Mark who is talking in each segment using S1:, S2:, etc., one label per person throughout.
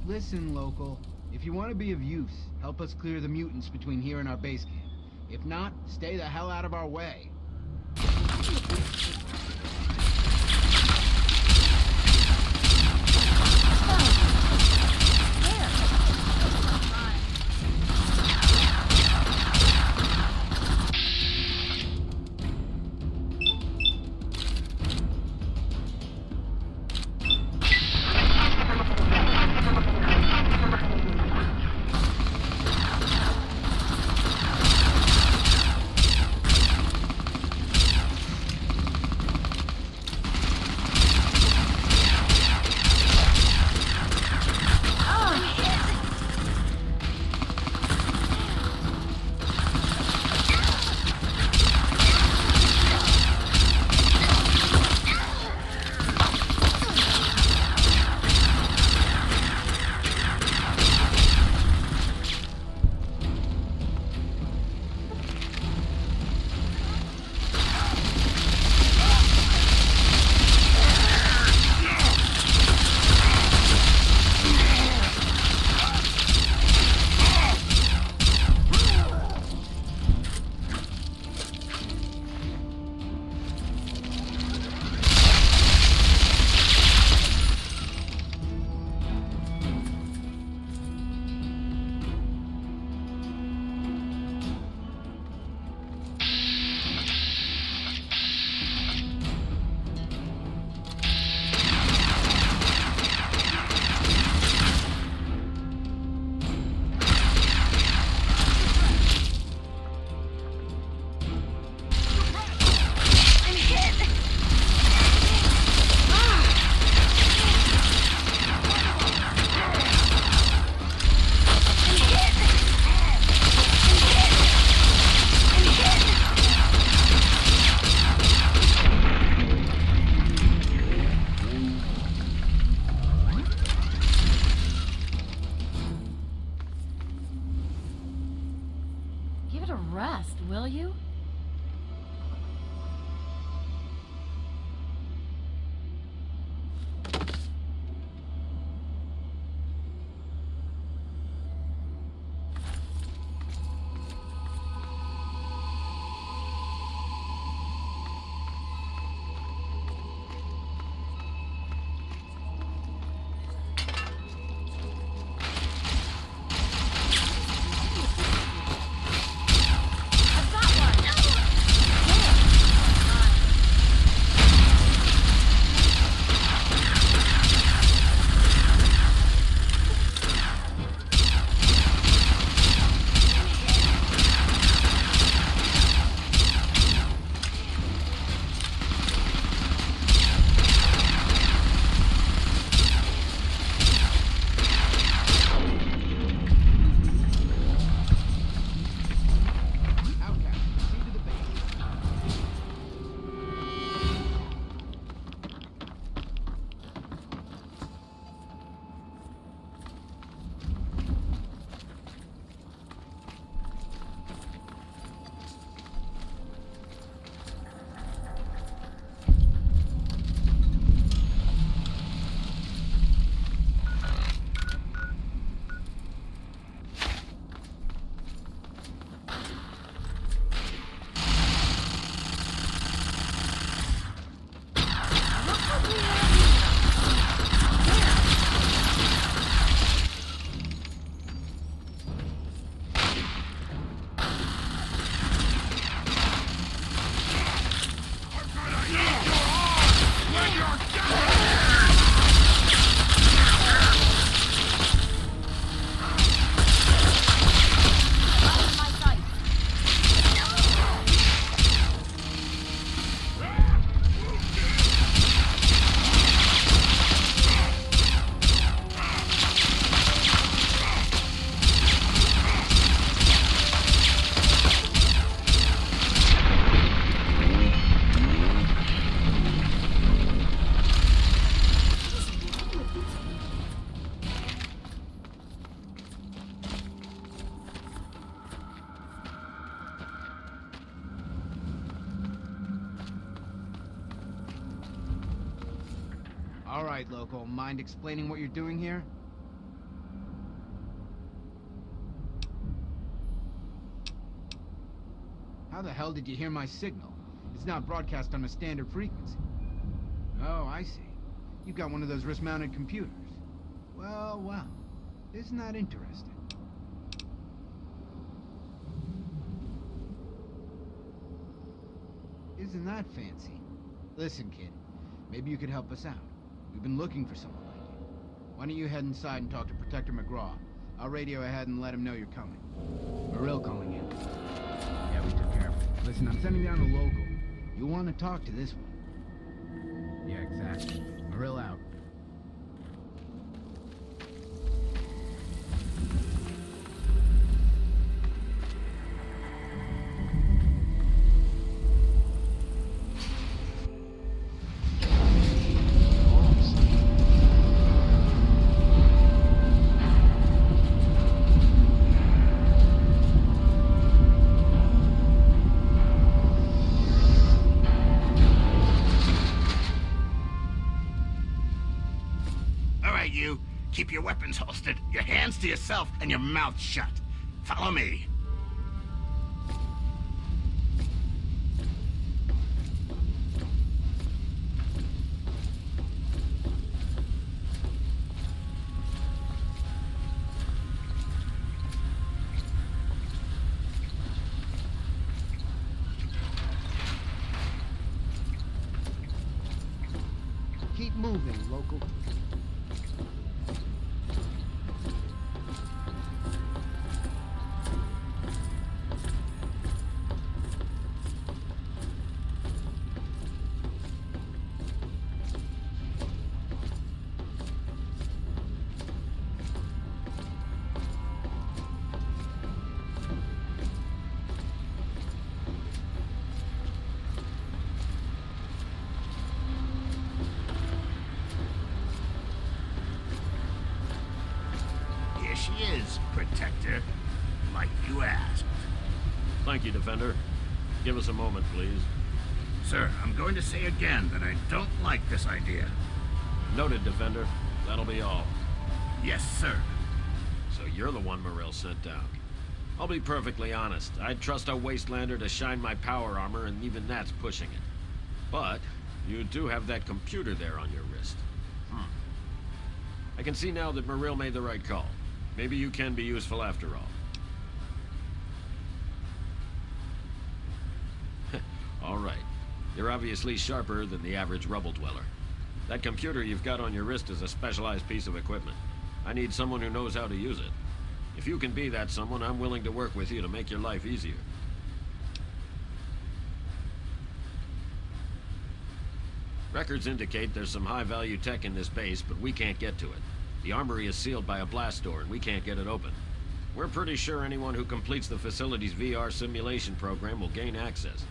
S1: Listen, local. If you want to be of use, help us clear the mutants between here and our base camp. If not, stay the hell out of our way.
S2: Give it a rest, will you?
S1: All right, local. Mind explaining what you're doing here? How the hell did you hear my signal? It's not broadcast on a standard frequency. Oh, I see. You've got one of those wrist-mounted computers. Well, well. Isn't that interesting? Isn't that fancy? Listen, kid. Maybe you could help us out. We've been looking for someone like you. Why don't you head inside and talk to Protector McGraw? I'll radio ahead and let him know you're coming. Marill calling in. Yeah, we took care of it. Listen, I'm sending down a local. You'll want to talk to this one. Yeah, exactly. Marill out.
S3: You keep your weapons holstered, your hands to yourself, and your mouth shut. Follow me.
S1: Keep moving, local.
S3: She is, Protector, like you asked.
S4: Thank you, Defender. Give us a moment, please.
S3: Sir, I'm going to say again that I don't like this idea.
S4: Noted, Defender. That'll be all.
S3: Yes, sir.
S4: So you're the one Marill sent down. I'll be perfectly honest. I'd trust a Wastelander to shine my power armor, and even that's pushing it. But you do have that computer there on your wrist. I can see now that Marill made the right call. Maybe you can be useful after all. All right. You're obviously sharper than the average rubble dweller. That computer you've got on your wrist is a specialized piece of equipment. I need someone who knows how to use it. If you can be that someone, I'm willing to work with you to make your life easier. Records indicate there's some high-value tech in this base, but we can't get to it. The armory is sealed by a blast door, and we can't get it open. We're pretty sure anyone who completes the facility's VR simulation program will gain access,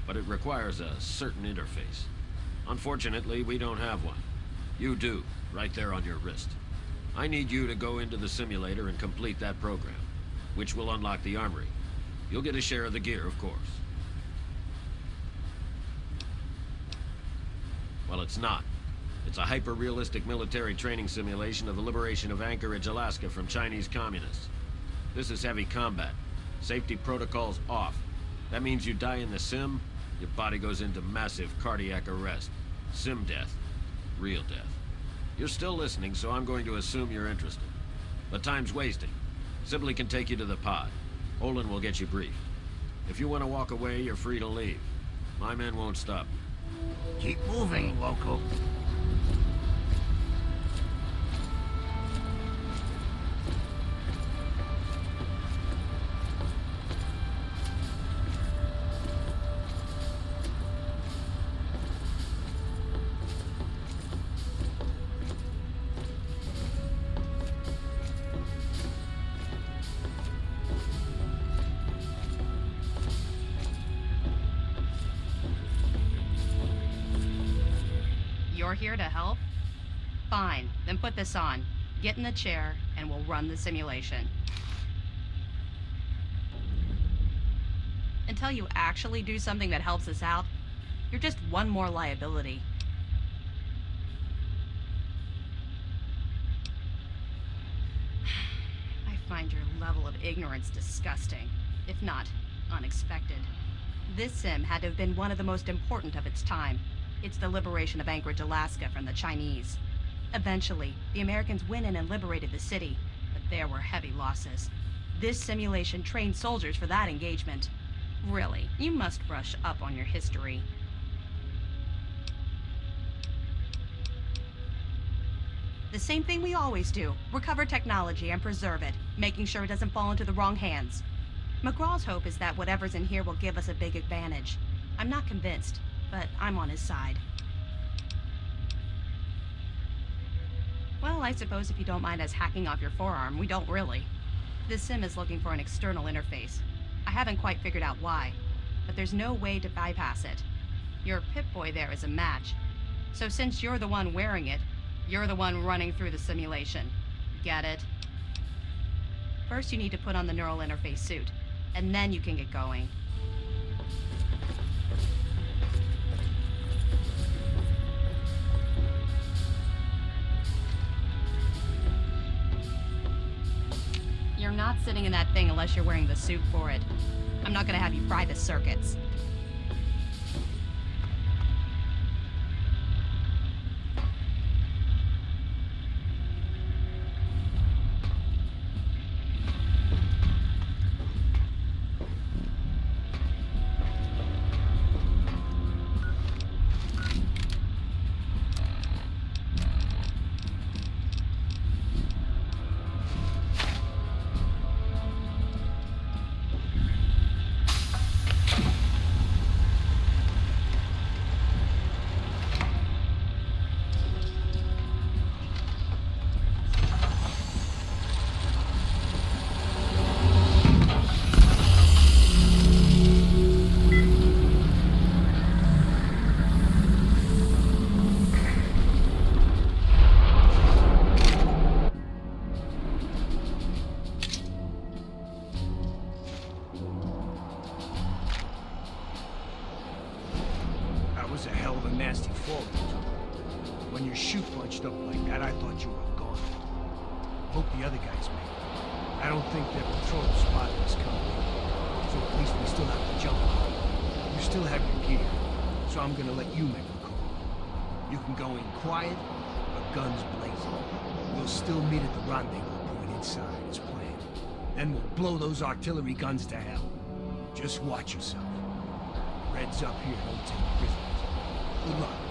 S4: but it requires a certain interface. Unfortunately, we don't have one. You do, right there on your wrist. I need you to go into the simulator and complete that program, which will unlock the armory. You'll get a share of the gear, of course. Well, it's not. It's a hyper-realistic military training simulation of the liberation of Anchorage, Alaska from Chinese communists. This is heavy combat. Safety protocols off. That means you die in the sim, your body goes into massive cardiac arrest. Sim death. Real death. You're still listening, so I'm going to assume you're interested. But time's wasting. Sibley can take you to the pod. Olin will get you briefed. If you want to walk away, you're free to leave. My men won't stop.
S3: Keep moving, local.
S5: You're here to help? Fine, then put this on. Get in the chair, and we'll run the simulation. Until you actually do something that helps us out, you're just one more liability. I find your level of ignorance disgusting, if not unexpected. This sim had to have been one of the most important of its time. It's the liberation of Anchorage, Alaska from the Chinese. Eventually, the Americans went in and liberated the city, but there were heavy losses. This simulation trained soldiers for that engagement. Really, you must brush up on your history. The same thing we always do. Recover technology and preserve it, making sure it doesn't fall into the wrong hands. McGraw's hope is that whatever's in here will give us a big advantage. I'm not convinced, but I'm on his side. Well, I suppose if you don't mind us hacking off your forearm, we don't really. This sim is looking for an external interface. I haven't quite figured out why, but there's no way to bypass it. Your Pip-Boy there is a match. So since you're the one wearing it, you're the one running through the simulation. Get it? First you need to put on the neural interface suit, and then you can get going. You're not sitting in that thing unless you're wearing the suit for it. I'm not gonna have you fry the circuits.
S6: Was a hell of a nasty fall. When your shoe punched up like that, I thought you were gone. Hope the other guys made it. I don't think their patrol spotted us coming, so at least we still have to jump. You still have your gear, so I'm gonna let you make the call. You can go in quiet, but guns blazing. We'll still meet at the rendezvous point inside as planned. Then we'll blow those artillery guns to hell. Just watch yourself. Reds up here don't take prisoners. Good luck.